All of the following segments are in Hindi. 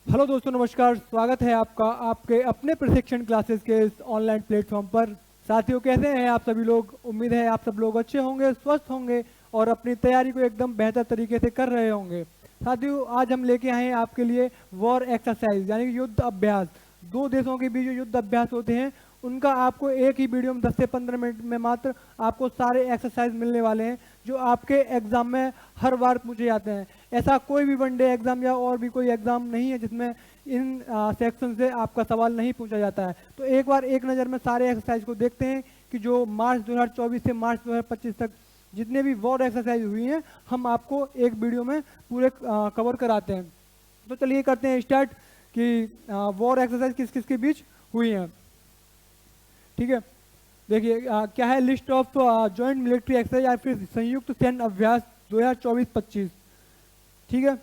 हेलो दोस्तों, नमस्कार। स्वागत है आपका आपके अपने प्रशिक्षण क्लासेस के इस ऑनलाइन प्लेटफॉर्म पर। साथियों, कैसे हैं आप सभी लोग? उम्मीद है आप सब लोग अच्छे होंगे, स्वस्थ होंगे और अपनी तैयारी को एकदम बेहतर तरीके से कर रहे होंगे। साथियों, आज हम लेके आए हैं आपके लिए वॉर एक्सरसाइज यानी कि युद्ध अभ्यास। दो देशों के बीच जो युद्ध अभ्यास होते हैं उनका आपको एक ही वीडियो में 10 से 15 मिनट में मात्र आपको सारे एक्सरसाइज मिलने वाले हैं जो आपके एग्जाम में हर बार पूछे जाते हैं। ऐसा कोई भी वनडे एग्जाम या और भी कोई एग्जाम नहीं है जिसमें इन सेक्शन से आपका सवाल नहीं पूछा जाता है। तो एक बार एक नज़र में सारे एक्सरसाइज को देखते हैं कि जो मार्च 2024 से मार्च 2025 तक जितने भी वॉर एक्सरसाइज हुई हैं हम आपको एक वीडियो में पूरे कवर कराते हैं। तो चलिए करते हैं स्टार्ट कि वॉर एक्सरसाइज किस किस के बीच हुई हैं। ठीक है, देखिए क्या है list of joint military exercise या फिर संयुक्त सैन्य अभ्यास 2024-25। ठीक है,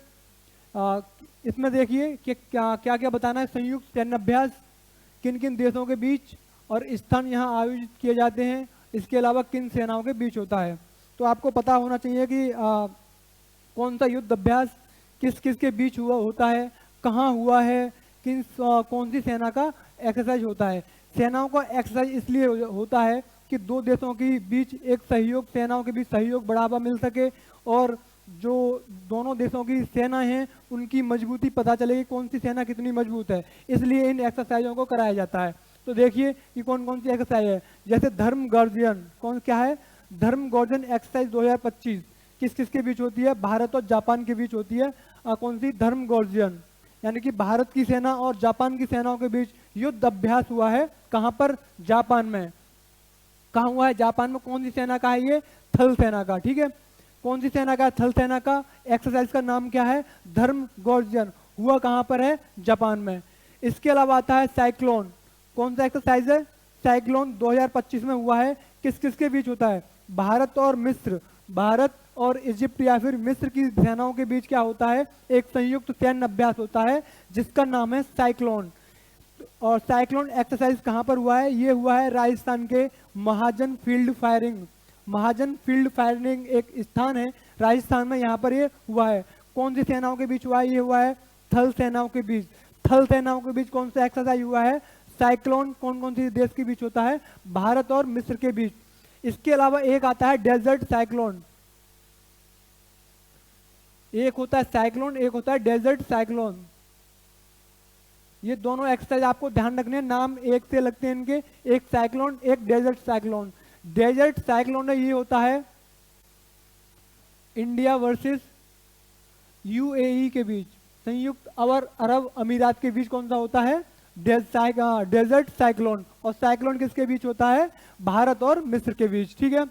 इसमें देखिए कि क्या क्या क्या बताना है। संयुक्त सैन्य अभ्यास किन किन देशों के बीच और स्थान यहाँ आयोजित किए जाते हैं, इसके अलावा किन सेनाओं के बीच होता है। तो आपको पता होना चाहिए कि कौन सा युद्ध अभ्यास किस किस के बीच हुआ होता है, कहाँ हुआ है, कौन सी सेना का एक्सरसाइज होता है। सेनाओं का एक्सरसाइज इसलिए होता है कि दो देशों के बीच एक सहयोग, सेनाओं के बीच सहयोग बढ़ावा मिल सके और जो दोनों देशों की सेना हैं उनकी मजबूती पता चलेगी, कौन सी सेना कितनी मजबूत है। इसलिए इन एक्सरसाइजों को कराया जाता है। तो देखिए कि कौन कौन सी एक्सरसाइज है। जैसे धर्म गर्जन, कौन क्या है? धर्म गर्जन एक्सरसाइज 2025 किस किस के बीच होती है? भारत और जापान के बीच होती है। कौन सी? धर्म गर्जन, यानी कि भारत की सेना और जापान की सेनाओं के बीच युद्ध अभ्यास हुआ है। कहां पर? जापान में। कहां हुआ है? जापान में। कौन सी सेना का है ये? थल सेना का। ठीक है, कौन सी सेना का? थल सेना का। एक्सरसाइज का नाम क्या है? धर्म गर्जन। हुआ कहां पर है? जापान में। इसके अलावा आता है साइक्लोन। कौन सा एक्सरसाइज है? साइक्लोन 2025 में हुआ है। किस किस के बीच होता है? भारत और मिस्र, भारत और इजिप्ट या फिर मिस्र की सेनाओं के बीच क्या होता है? एक संयुक्त सैन्य अभ्यास होता है जिसका नाम है साइक्लोन। और साइक्लोन एक्सरसाइज कहां पर हुआ है? ये हुआ है राजस्थान के महाजन फील्ड फायरिंग। महाजन फील्ड फायरिंग एक स्थान है राजस्थान में, यहाँ पर ये हुआ है। कौन सी सेनाओं के बीच हुआ है? ये हुआ है थल सेनाओं के बीच। थल सेनाओं के बीच कौन सा एक्सरसाइज हुआ है? साइक्लोन। कौन कौन सी देश के बीच होता है? भारत और मिस्र के बीच। इसके अलावा एक आता है डेजर्ट साइक्लोन। एक होता है साइक्लोन, एक होता है डेजर्ट साइक्लोन। ये दोनों एक्सरसाइज आपको ध्यान रखने हैं, नाम एक से लगते हैं इनके, एक साइक्लोन एक डेजर्ट साइक्लोन। डेजर्ट साइक्लोन में ये होता है इंडिया वर्सेस यूएई के बीच, संयुक्त अरब अमीरात के बीच कौन सा होता है? Desert cyclone. और साइक्लोन किसके बीच होता है? भारत और मिस्र के बीच। ठीक है,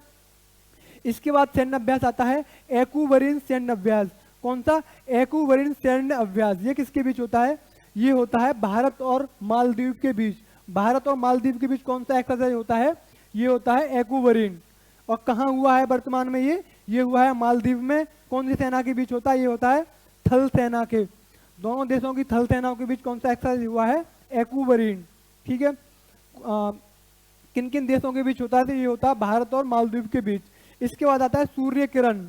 इसके बाद सैन्य अभ्यास आता है एक्वरीन सैन्य अभ्यास। कौन सा? एक्वरीन सैन्य अभ्यास। ये किसके बीच होता है? ये होता है भारत और मालदीव के बीच। भारत और मालदीव के बीच कौन सा एक्सरसाइज होता है? ये होता है एक्वरीन। और कहाँ हुआ है वर्तमान में? ये हुआ है मालदीव में। कौन सी सेना के बीच होता है? ये होता है थल सेना के। दोनों देशों की थल सेनाओं के बीच कौन सा एक्सरसाइज हुआ है? एक्वरीन। ठीक है, किन किन देशों के बीच होता है? तो ये होता है भारत और मालदीव के बीच। इसके बाद आता है सूर्य किरण।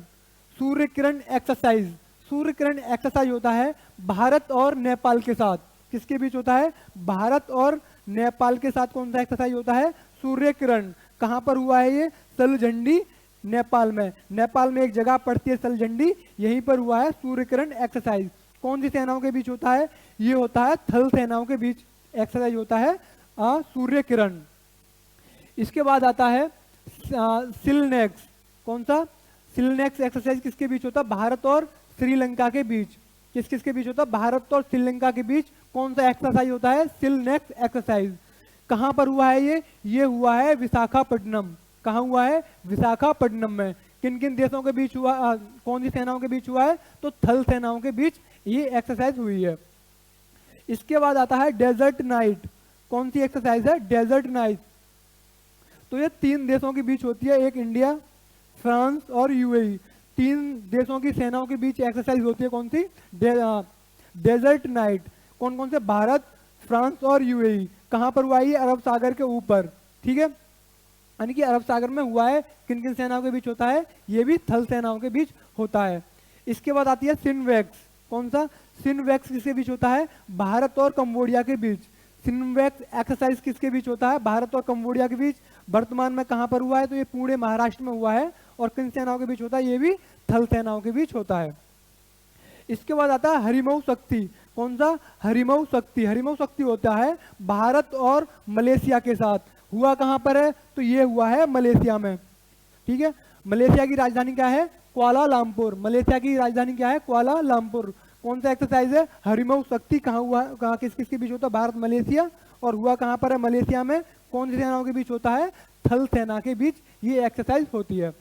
सूर्य किरण एक्सरसाइज। सूर्य किरण एक्सरसाइज होता है भारत और नेपाल के साथ। किसके बीच होता है? भारत और नेपाल के साथ। कौन सा एक्सरसाइज होता है? सूर्य किरण। कहां पर हुआ है ये? सलझंडी, नेपाल में। नेपाल में एक जगह पड़ती है सलझंडी, यहीं पर हुआ है सूर्य किरण एक्सरसाइज। कौन सी सेनाओं के बीच होता है? ये होता है थल सेनाओं के बीच एक्सरसाइज होता है सूर्य किरण। इसके बाद आता है सिलनेक्स। कौन सा? सिलनेक्स एक्सरसाइज किसके बीच होता है? भारत और श्रीलंका के बीच। किस किस के बीच होता है? भारत और श्रीलंका के बीच। कौन सा एक्सरसाइज होता है? सिलनेक्स एक्सरसाइज। कहां पर हुआ है ये हुआ है विशाखापट्टनम। कहां हुआ है? विशाखापट्टनम में। किन किन देशों के बीच हुआ? कौन सी सेनाओं के बीच हुआ है? तो थल सेनाओं के बीच ये एक्सरसाइज हुई है। इसके बाद आता है डेजर्ट नाइट। कौन सी एक्सरसाइज है? Desert Knight. तो ये तीन देशों के बीच होती है, एक इंडिया, फ्रांस और यूएई। तीन देशों की सेनाओं के बीच एक्सरसाइज होती है। कौन सी? Desert Knight. कौन कौन से? भारत, फ्रांस और यूएई। कहां पर हुआ है? ये अरब सागर के ऊपर। ठीक है, यानी कि अरब सागर में हुआ है। किन किन सेनाओं के बीच होता है? ये भी थल सेनाओं के बीच होता है। इसके बाद आती है सिनवेक्स। कौन सा? सिनवैक्स किसके बीच होता है? भारत और कंबोडिया के बीच। सिनवैक्स एक्सरसाइज किसके बीच होता है? भारत और कंबोडिया के बीच। वर्तमान में कहाँ पर हुआ है? तो ये पुणे महाराष्ट्र में हुआ है। और किन सेनाओं के बीच होता है? ये भी थल सेनाओं के बीच होता है। इसके बाद आता है हरिमऊ शक्ति। कौन सा? हरिमऊ शक्ति। हरिमऊ शक्ति होता है भारत और मलेशिया के साथ। हुआ कहाँ पर है? तो ये हुआ है मलेशिया में। ठीक है, मलेशिया की राजधानी क्या है? कुआलालंपुर। मलेशिया की राजधानी क्या है? कुआलालंपुर। कौन सा एक्सरसाइज है? हरिमऊ शक्ति। कहाँ हुआ? कहाँ किस किस के बीच होता है? भारत मलेशिया। और हुआ कहाँ पर है? मलेशिया में। कौन सी सेनाओं के बीच होता है? थल सेना के बीच ये एक्सरसाइज होती है।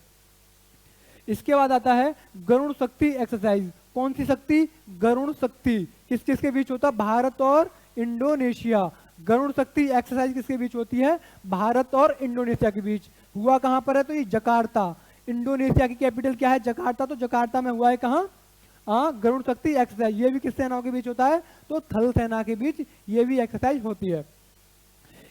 इसके बाद आता है गरुड़ शक्ति एक्सरसाइज। कौन सी शक्ति? गरुड़ शक्ति। किस किस के बीच होता है? भारत और इंडोनेशिया। गरुड़ शक्ति एक्सरसाइज किसके बीच होती है? भारत और इंडोनेशिया के बीच। हुआ कहाँ पर है? तो ये जकार्ता। इंडोनेशिया की कैपिटल क्या है? जकार्ता। तो जकार्ता में हुआ है कहाँ? गरुड़ शक्ति एक्सरसाइज। ये भी किस सेनाओं के बीच होता है? तो थल सेना के बीच ये भी एक्सरसाइज होती है।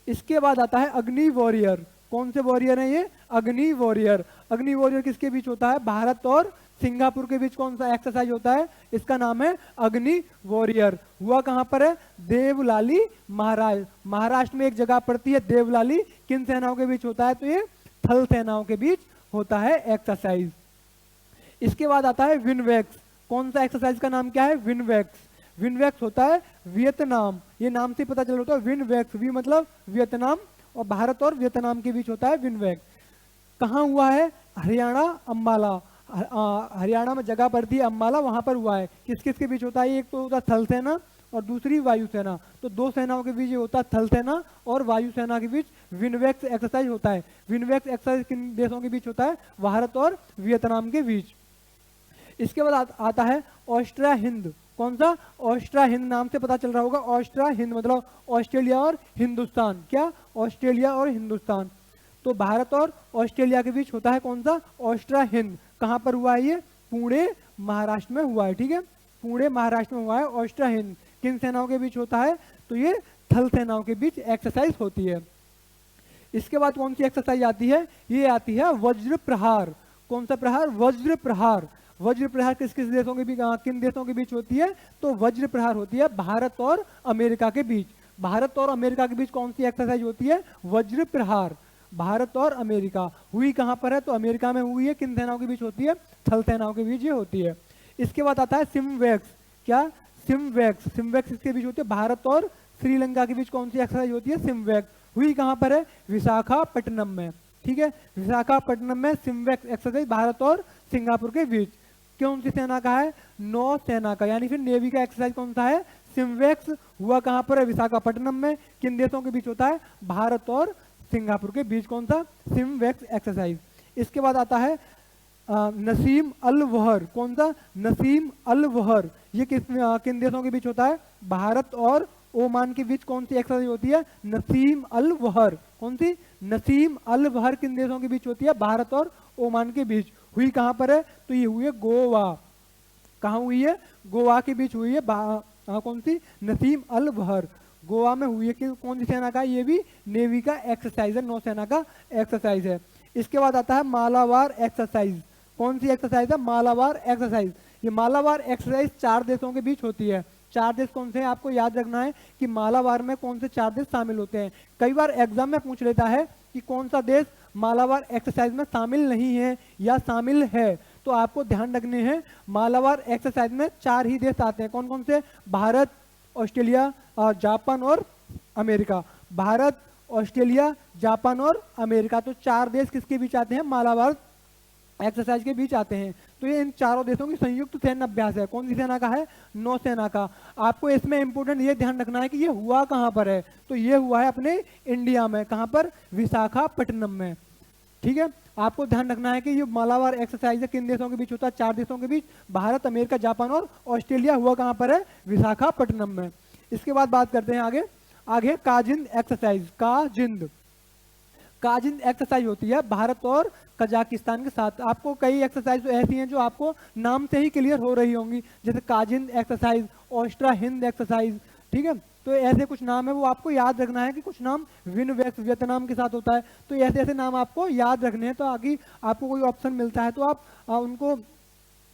इसके बाद आता है अग्नि वॉरियर। कौन से वॉरियर हैं ये? अग्नि वॉरियर। अग्नि वॉरियर किसके बीच होता है? भारत और सिंगापुर के बीच कौन सा एक्सरसाइज होता है? इसका नाम है अग्नि वॉरियर। हुआ कहाँ पर है? देवलाली महाराष्ट्र में एक जगह पड़ती है देवलाली। किन सेनाओं के बीच होता है? तो ये थल सेनाओं के बीच होता है एक्सरसाइज। इसके बाद आता है विनवैक्स। कौन सा एक्सरसाइज का नाम क्या है? विनवैक्स। विनवैक्स होता है वियतनाम। ये नाम से पता चल रहा है विनवैक्स। वी मतलब वियतनाम, और भारत और वियतनाम के बीच होता है विनवैक्स। कहाँ हुआ है? हरियाणा अम्बाला। हरियाणा में जगह पड़ती है अम्बाला, वहां पर हुआ है। किस किस के बीच होता है? एक तो होता है थल सेना और दूसरी वायुसेना। तो दो सेनाओं के बीच ये होता है थल सेना और वायुसेना के बीच विनवैक्स एक्सरसाइज होता है। विनवैक्स एक्सरसाइज किन देशों के बीच होता है? भारत और वियतनाम के बीच। इसके बाद आता है ऑस्ट्रिया हिंद। कौन सा? ऑस्ट्रिया हिंद। नाम से पता चल रहा होगा ऑस्ट्रिया हिंद मतलब ऑस्ट्रेलिया और हिंदुस्तान। क्या? ऑस्ट्रेलिया और हिंदुस्तान। तो भारत और ऑस्ट्रेलिया के बीच होता है कौन सा? ऑस्ट्रिया हिंद। कहाँ पर हुआ है ये? पुणे महाराष्ट्र में हुआ है। ठीक है, पुणे महाराष्ट्र में हुआ है ऑस्ट्रिया हिंद। किन सेनाओं के बीच होता है? तो ये थल सेनाओं के बीच एक्सरसाइज होती है। इसके बाद कौन सी एक्सरसाइज आती है? ये आती है वज्र प्रहार। कौन सा प्रहार? वज्र प्रहार। वज्र प्रहार किस किस देशों के बीच, किन देशों के बीच होती है? तो वज्र प्रहार होती है भारत और अमेरिका के बीच। भारत और अमेरिका के बीच कौन सी एक्सरसाइज होती है? वज्र प्रहार। भारत और अमेरिका। हुई कहाँ पर है? तो अमेरिका में हुई है। किन सेनाओं के बीच होती है? थल सेनाओं के बीच ये होती है। इसके बाद आता है सिमवैक्स। क्या? सिमवैक्स। सिमवैक्स इसके बीच होती है भारत और श्रीलंका के बीच। कौन सी एक्सरसाइज होती है? सिमवैक्स। हुई कहाँ पर है? विशाखापट्टनम में। ठीक है, विशाखापट्टनम में सिमवैक्स एक्सरसाइज भारत और सिंगापुर के बीच। कौन सी सेना का है? नौसेना का, यानी फिर नेवी का एक्सरसाइज कौन सा है? सिमवैक्स। हुआ कहाँ पर है? विशाखापट्टनम में। किन देशों के बीच होता है? भारत और सिंगापुर के बीच। कौन सा? सिमवैक्स एक्सरसाइज। इसके बाद आता है नसीम अल वहर। कौन सा? नसीम अल वहर। ये किन देशों के बीच होता है? भारत और ओमान के बीच। कौन सी एक्सरसाइज होती है? नसीम अल वहर। कौन सी? नसीम अल वहर किन देशों के बीच होती है? भारत और ओमान के बीच। हुई कहाँ पर है? तो ये हुई है गोवा। कहाँ हुई है? गोवा के बीच हुई है। कौन सी? नसीम अल वहर। गोवा में हुई है। कि कौन सी सेना का? ये भी नेवी का एक्सरसाइज है, नौसेना का एक्सरसाइज है। इसके बाद आता है मालाबार एक्सरसाइज। कौन सी एक्सरसाइज है? मालाबार एक्सरसाइज। ये मालाबार एक्सरसाइज 4 देशों के बीच होती है। 4 देश कौन से हैं? आपको याद रखना है कि मालाबार में कौन से 4 देश शामिल होते हैं। कई बार एग्जाम में पूछ लेता है कि कौन सा देश मालाबार एक्सरसाइज में शामिल नहीं है या शामिल है। तो आपको ध्यान रखने हैं मालाबार एक्सरसाइज में 4 ही देश आते हैं। कौन कौन से? भारत, ऑस्ट्रेलिया, जापान और अमेरिका। भारत, ऑस्ट्रेलिया, जापान और अमेरिका। तो 4 देश किसके बीच आते हैं? मालाबार एक्सरसाइज के बीच आते हैं। तो ये इन चारों देशों की संयुक्त सैन्य अभ्यास है। कौन सी सेना का है? नौसेना का। आपको इसमें इंपोर्टेंट ये ध्यान रखना है कि ये हुआ कहाँ पर है? तो ये हुआ है अपने इंडिया में। कहाँ पर? विशाखापट्टनम में। ठीक है, आपको ध्यान रखना है कि ये मालाबार एक्सरसाइज किन देशों के बीच होता है? 4 देशों के बीच, भारत, अमेरिका, जापान और ऑस्ट्रेलिया। हुआ कहाँ पर है? विशाखापट्टनम में। इसके बाद बात करते हैं आगे काजिंद एक्सरसाइज। काजिंद एक्सरसाइज होती है भारत और कजाकिस्तान के साथ। आपको कई एक्सरसाइज ऐसी हैं जो आपको नाम से ही क्लियर हो रही होंगी, जैसे Kazind exercise, Austria Hind exercise. ठीक है, तो ऐसे कुछ नाम है, वो आपको याद रखना है कि कुछ नाम विनवैक्स वियतनाम के साथ होता है। तो ऐसे ऐसे नाम आपको याद रखने हैं। तो आगे आपको कोई ऑप्शन मिलता है तो आप उनको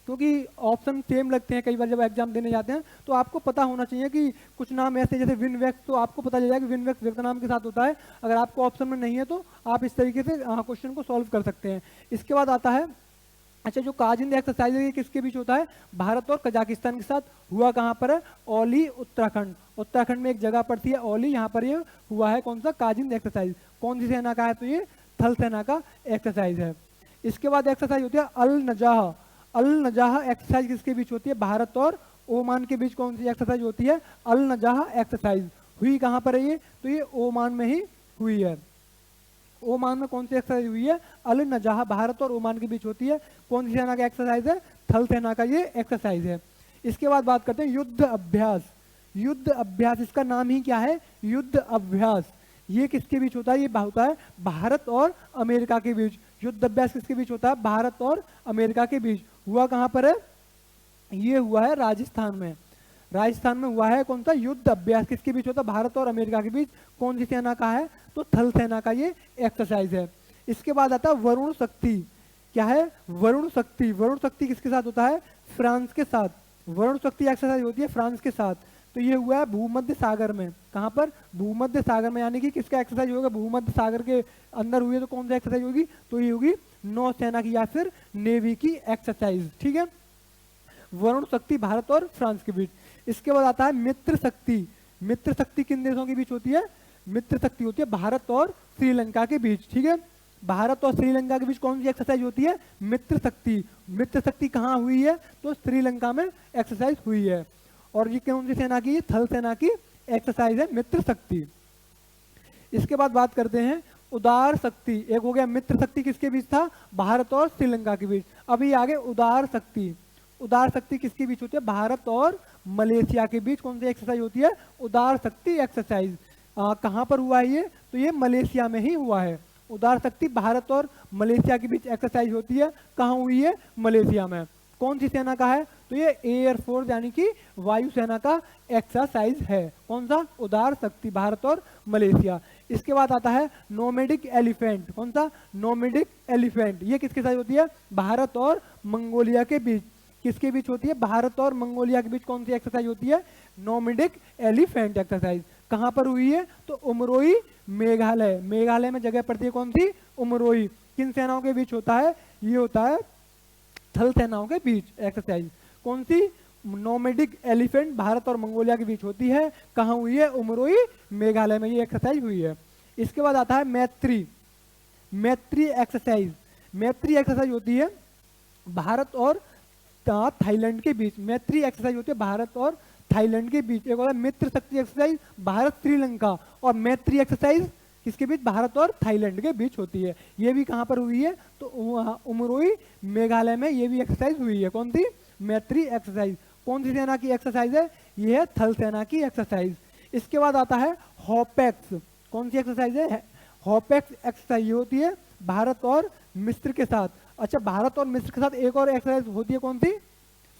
क्योंकि ऑप्शन सेम लगते हैं कई बार जब एग्जाम देने जाते हैं, तो आपको पता होना चाहिए कि कुछ नाम ऐसे जैसे विनवेक्स, तो आपको पता चल जाएगा कि विनवेक्स वियतनाम के साथ होता है। अगर आपको ऑप्शन में नहीं है तो आप इस तरीके से क्वेश्चन को सॉल्व कर सकते हैं। इसके बाद आता है, अच्छा जो काजिंद एक्सरसाइज है ये किसके बीच होता है? भारत और कजाकिस्तान के साथ। हुआ कहाँ पर है? औली, उत्तराखंड। उत्तराखंड में एक जगह पड़ती है औली, यहाँ पर ये हुआ है कौन सा? काजिंद एक्सरसाइज। कौन सी सेना का है? तो ये थल सेना का एक्सरसाइज है। इसके बाद एक्सरसाइज होती है अल नजाह। अल नजाह एक्सरसाइज किसके बीच होती है? भारत और ओमान के बीच कौन सी एक्सरसाइज होती है? अल नजाह एक्सरसाइज। हुई कहाँ पर है ये? तो ये ओमान में ही हुई है। ओमान में कौन सी एक्सरसाइज हुई है? अल नजाह, भारत और ओमान के बीच होती है। कौन सी सेना का एक्सरसाइज है? थल सेना का ये एक्सरसाइज है। इसके बाद बात करते हैं युद्ध अभ्यास। युद्ध अभ्यास, इसका नाम ही क्या है? युद्ध अभ्यास। ये किसके बीच होता है? ये होता है भारत और अमेरिका के बीच। युद्ध अभ्यास किसके बीच होता है? भारत और अमेरिका के बीच। हुआ कहाँ पर है? ये हुआ है राजस्थान में। राजस्थान में हुआ है कौन सा युद्ध अभ्यास? किसके बीच होता है? भारत और अमेरिका के बीच। कौन सी सेना का है? तो थल सेना का ये एक्सरसाइज है। इसके बाद आता है वरुण शक्ति। क्या है? वरुण शक्ति। वरुण शक्ति किसके साथ होता है? फ्रांस के साथ। वरुण शक्ति एक्सरसाइज होती है फ्रांस के साथ। तो ये हुआ है भूमध्य सागर में। कहाँ पर? भूमध्य सागर में। यानी कि किसका एक्सरसाइज होगा? भूमध्य सागर के अंदर हुई है, तो कौन सा एक्सरसाइज होगी? तो ये होगी नौसेना की या फिर नेवी की एक्सरसाइज। ठीक है, वरुण शक्ति भारत और फ्रांस के बीच। इसके बाद आता है मित्र शक्ति। मित्र शक्ति किन देशों के बीच होती है? मित्र शक्ति होती है भारत और श्रीलंका के बीच। ठीक है, भारत और श्रीलंका के बीच कौन सी एक्सरसाइज होती है? मित्र शक्ति। मित्र शक्ति कहाँ हुई है? तो श्रीलंका में एक्सरसाइज हुई है। और ये कौन सी सेना की? थल सेना की एक्सरसाइज है मित्र शक्ति। इसके बाद बात करते हैं उदार शक्ति। एक हो गया मित्र शक्ति, किसके बीच था? भारत और श्रीलंका के बीच। अभी आगे उदार शक्ति। उदार शक्ति किसके बीच होती है? भारत और मलेशिया के बीच। कौन सी एक्सरसाइज होती है? उदार शक्ति एक्सरसाइज। कहाँ पर हुआ है ये? तो ये मलेशिया में ही हुआ है। उदार शक्ति भारत और मलेशिया के बीच एक्सरसाइज होती है। कहाँ हुई है? मलेशिया में। कौन सी सेना का है? तो ये एयरफोर्स यानी कि वायुसेना का एक्सरसाइज है। कौन सा? उदार शक्ति, भारत और मलेशिया। इसके बाद आता है नोमेडिक एलिफेंट। कौन सा? Nomadic elephant. ये किसके साथ होती है? भारत और मंगोलिया के बीच। किसके बीच होती है? भारत और मंगोलिया के बीच कौन सी एक्सरसाइज होती है? Nomadic elephant exercise. कहाँ पर हुई है? तो उमरोई, मेघालय। मेघालय में जगह पड़ती है कौन सी? उमरोई। किन सेनाओं के बीच होता है? ये होता है थल सेनाओं के बीच एक्सरसाइज। कौन सी? नोमेडिक एलिफेंट भारत और मंगोलिया के बीच होती है। कहाँ हुई है? उमरोई, मेघालय में ये एक्सरसाइज हुई है। इसके बाद आता है मैत्री। मैत्री एक्सरसाइज। मैत्री एक्सरसाइज होती है भारत और थाईलैंड के बीच। मैत्री एक्सरसाइज होती है भारत और थाईलैंड के बीच। एक होता है मित्र शक्ति एक्सरसाइज भारत श्रीलंका, और मैत्री एक्सरसाइज किसके बीच? भारत और थाईलैंड के बीच होती है। ये भी कहाँ पर हुई है? तो उमरोई, मेघालय में ये भी एक्सरसाइज हुई है। कौन सी? मैत्री एक्सरसाइज। कौन सी सेना की एक्सरसाइज है? ये है थल सेना की एक्सरसाइज। इसके बाद आता है हॉपेक्स। कौन सी एक्सरसाइज है? हॉपेक्स एक्सरसाइज होती है भारत और मिस्र के साथ। अच्छा, भारत और मिस्र के साथ एक और एक्सरसाइज होती है। कौन सी?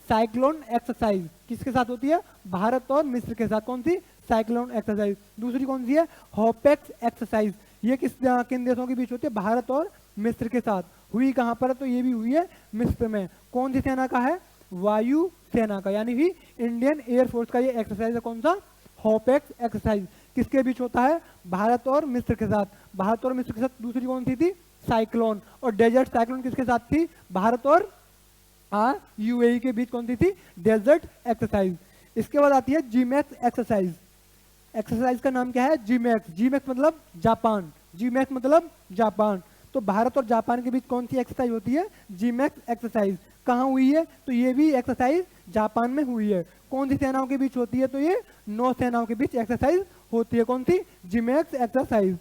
Cyclone exercise. किसके साथ होती है? भारत और मिस्र के साथ। कौन सी? Cyclone exercise. दूसरी कौन सी है? हॉपेक्स एक्सरसाइज। ये किन देशों के बीच होती है? भारत और मिस्र के साथ। हुई कहाँ पर है? तो ये भी हुई है मिस्र में। कौन सी सेना का है? वायु सेना का, यानी कि इंडियन एयरफोर्स का ये एक्सरसाइज है। कौन सा? हॉपेक्स एक्सरसाइज। किसके बीच होता है? भारत और मिस्र के साथ। भारत और मिस्र के साथ। दूसरी कौन सी थी? साइक्लोन। और डेजर्ट साइक्लोन किसके साथ थी? भारत और यूएई के बीच। कौन सी थी? Desert exercise. इसके बाद आती है जीमैक्स एक्सरसाइज। एक्सरसाइज का नाम क्या है? जीमैक्स। जीमैक्स मतलब जापान। जीमैक्स मतलब जापान। तो भारत और जापान के बीच कौन सी एक्सरसाइज होती है? Gmax exercise. कहाँ हुई है? तो ये भी एक्सरसाइज जापान में हुई है। कौन सी सेनाओं के बीच होती है? तो ये नौ सेनाओं के बीच एक्सरसाइज होती है। कौन सी? Gmax exercise.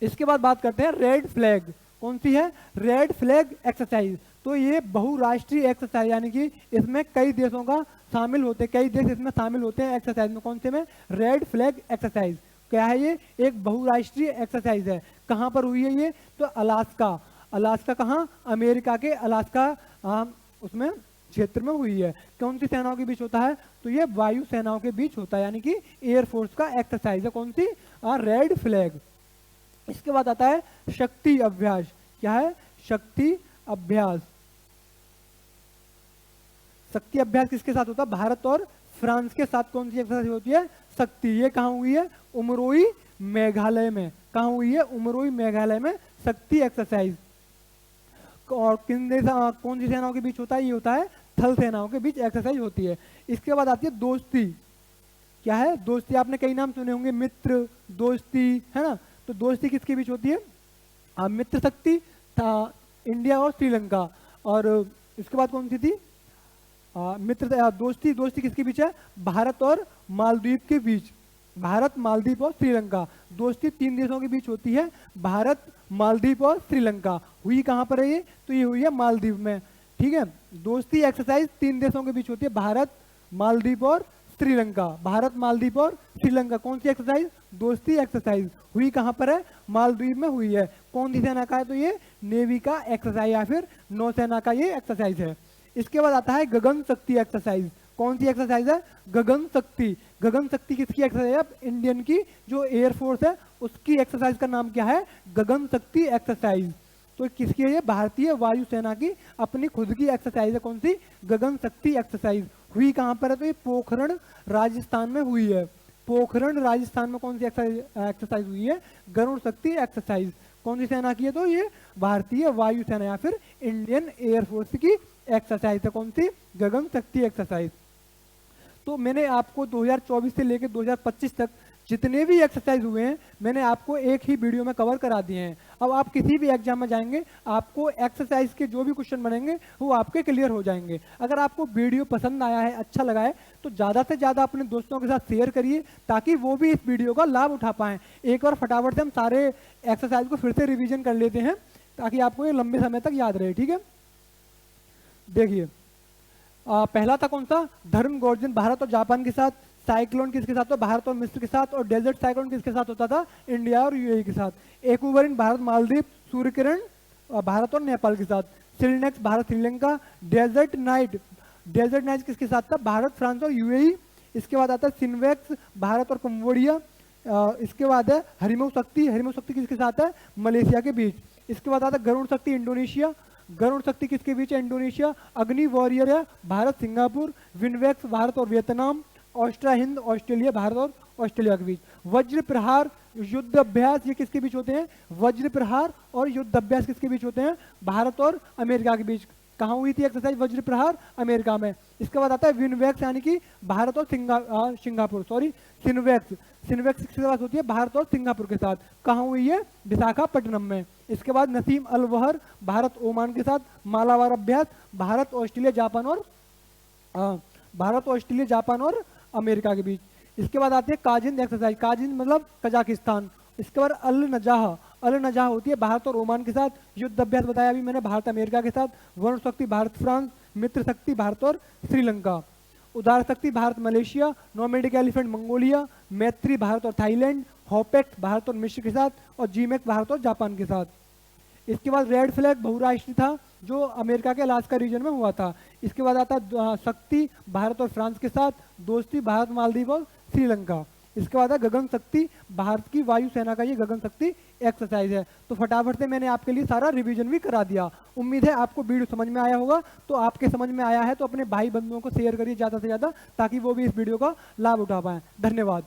इसके बाद बात करते हैं रेड फ्लैग। कौन सी है? Red flag exercise. तो ये बहुराष्ट्रीय एक्सरसाइज, यानी कि इसमें कई देशों का शामिल होते हैं, कई देश इसमें शामिल होते हैं एक्सरसाइज में। कौन से में? Red flag exercise. क्या है ये? एक बहुराष्ट्रीय एक्सरसाइज है। कहाँ पर हुई है ये? तो अलास्का। अलास्का कहाँ? अमेरिका के अलास्का उसमें क्षेत्र में हुई है। कौन सी सेनाओं के बीच होता है? तो ये वायु सेनाओं के बीच होता है, यानी कि एयरफोर्स का एक्सरसाइज है। कौन सी? Red flag. इसके बाद आता है शक्ति अभ्यास। क्या है? शक्ति अभ्यास। शक्ति अभ्यास किसके साथ होता है? भारत और फ्रांस के साथ कौन सी एक्सरसाइज होती है? शक्ति। ये कहाँ हुई है? उमरोई मेघालय में। कहाँ हुई है? उमरोई मेघालय में शक्ति एक्सरसाइज। और कौन सी सेनाओं के बीच होता है? ये होता है थल सेनाओं के बीच एक्सरसाइज होती है। इसके बाद आती है दोस्ती। क्या है? दोस्ती। आपने कई नाम सुने होंगे, मित्र, दोस्ती, है ना? तो दोस्ती किसके बीच होती है? मित्र शक्ति था इंडिया और श्रीलंका। और इसके बाद कौन सी थी? दोस्ती। दोस्ती किसके बीच है? भारत और मालदीव के बीच। भारत, मालदीव और श्रीलंका। दोस्ती 3 देशों के बीच होती है, भारत, मालदीव और श्रीलंका। हुई कहाँ पर है ये? तो ये हुई है मालदीव में। ठीक है, दोस्ती एक्सरसाइज 3 देशों के बीच होती है, भारत, मालदीव और श्रीलंका। भारत, मालदीव और श्रीलंका। कौन सी एक्सरसाइज? दोस्ती एक्सरसाइज। हुई कहाँ पर है? मालदीव में हुई है। कौन सी सेना का है? तो ये नेवी का एक्सरसाइज या फिर नौसेना का ये एक्सरसाइज है। इसके बाद आता है गगन शक्ति एक्सरसाइज। कौन सी एक्सरसाइज है? गगन शक्ति। गगन शक्ति किसकी एक्सरसाइज है? इंडियन की जो एयरफोर्स है उसकी एक्सरसाइज का नाम क्या है? गगन शक्ति एक्सरसाइज। तो किसकी है ये? भारतीय वायुसेना की अपनी खुद की एक्सरसाइज है। कौन सी? गगन शक्ति एक्सरसाइज। हुई कहाँ पर है? तो ये पोखरण राजस्थान में हुई है। पोखरण राजस्थान में कौन सी एक्सरसाइज हुई है? गरुड़ शक्ति एक्सरसाइज। कौन सी सेना की है? तो ये भारतीय वायुसेना या फिर इंडियन एयरफोर्स की एक्सरसाइज है। कौन सी? गगन शक्ति एक्सरसाइज। तो मैंने आपको 2024 से लेकर 2025 तक जितने भी एक्सरसाइज हुए हैं मैंने आपको एक ही वीडियो में कवर करा दिए हैं। अब आप किसी भी एग्जाम में जाएंगे आपको एक्सरसाइज के जो भी क्वेश्चन बनेंगे वो आपके क्लियर हो जाएंगे। अगर आपको वीडियो पसंद आया है, अच्छा लगा है, तो ज़्यादा से ज़्यादा अपने दोस्तों के साथ शेयर करिए ताकि वो भी इस वीडियो का लाभ उठा पाएँ। एक बार फटाफट से हम सारे एक्सरसाइज को फिर से रिविजन कर लेते हैं ताकि आपको ये लंबे समय तक याद रहे। ठीक है, देखिए पहला था कौन सा? धर्म गर्जन, भारत और जापान के साथ। साइक्लोन किसके साथ? तो भारत और मिस्र के साथ। और डेजर्ट साइक्लोन किसके साथ होता था? इंडिया और यूएई के साथ। एक्यूबरिन भारत मालदीव, सूर्य किरण भारत और नेपाल के साथ। सिलनेक्स भारत श्रीलंका। डेजर्ट नाइट किसके साथ था? भारत, फ्रांस और यूएई। इसके बाद आता है सिनवेक्स भारत और कंबोडिया। इसके बाद है हरिमो शक्ति किसके साथ है? मलेशिया के बीच। इसके बाद आता है गरुड़ शक्ति इंडोनेशिया। गरुड़ शक्ति किसके बीच है? इंडोनेशिया। अग्नि वॉरियर है भारत सिंगापुर। विनवेक्स भारत और वियतनाम। ऑस्ट्रा हिंद ऑस्ट्रेलिया, भारत और ऑस्ट्रेलिया के बीच। वज्र प्रहार युद्ध अभ्यास ये किसके बीच होते हैं? वज्र प्रहार और युद्ध अभ्यास किसके बीच होते हैं? भारत और अमेरिका के बीच। कहाँ हुई थी एक्सरसाइज वज्र प्रहार? अमेरिका में। इसके बाद आता है विनवेक्स यानी कि भारत और सिनवेक्स किसके साथ होती है? भारत और सिंगापुर के साथ। कहाँ हुई है? विशाखापट्टनम में। इसके बाद नसीम अल वहर भारत ओमान के साथ। मालाबार अभ्यास भारत ऑस्ट्रेलिया जापान और अमेरिका के बीच। इसके बाद आती है काजिंद एक्सरसाइज। काजिंद मतलब कजाकिस्तान। इसके बाद अल नजाह होती है भारत और ओमान के साथ। युद्ध अभ्यास बताया अभी मैंने, भारत अमेरिका के साथ। वरुण शक्ति भारत फ्रांस। मित्र शक्ति भारत और श्रीलंका। उदार शक्ति Bharat Malaysia. Nomadic elephant Mongolia. मैत्री भारत और थाईलैंड। होपेक्स भारत और मिस्र के साथ। और जीमेक्स भारत और जापान के साथ। इसके बाद रेड फ्लैग बहुराष्ट्रीय था जो अमेरिका के अलास्का रीजन में हुआ था। इसके बाद आता शक्ति भारत और फ्रांस के साथ। दोस्ती भारत, मालदीव और श्रीलंका। इसके बाद गगन शक्ति भारत की वायुसेना का ये गगन शक्ति एक्सरसाइज है। तो फटाफट से मैंने आपके लिए सारा रिवीजन भी करा दिया। उम्मीद है आपको वीडियो समझ में आया होगा। तो आपके समझ में आया है तो अपने भाई बंधुओं को शेयर करिए ज़्यादा से ज़्यादा ताकि वो भी इस वीडियो का लाभ उठा पाएं। धन्यवाद।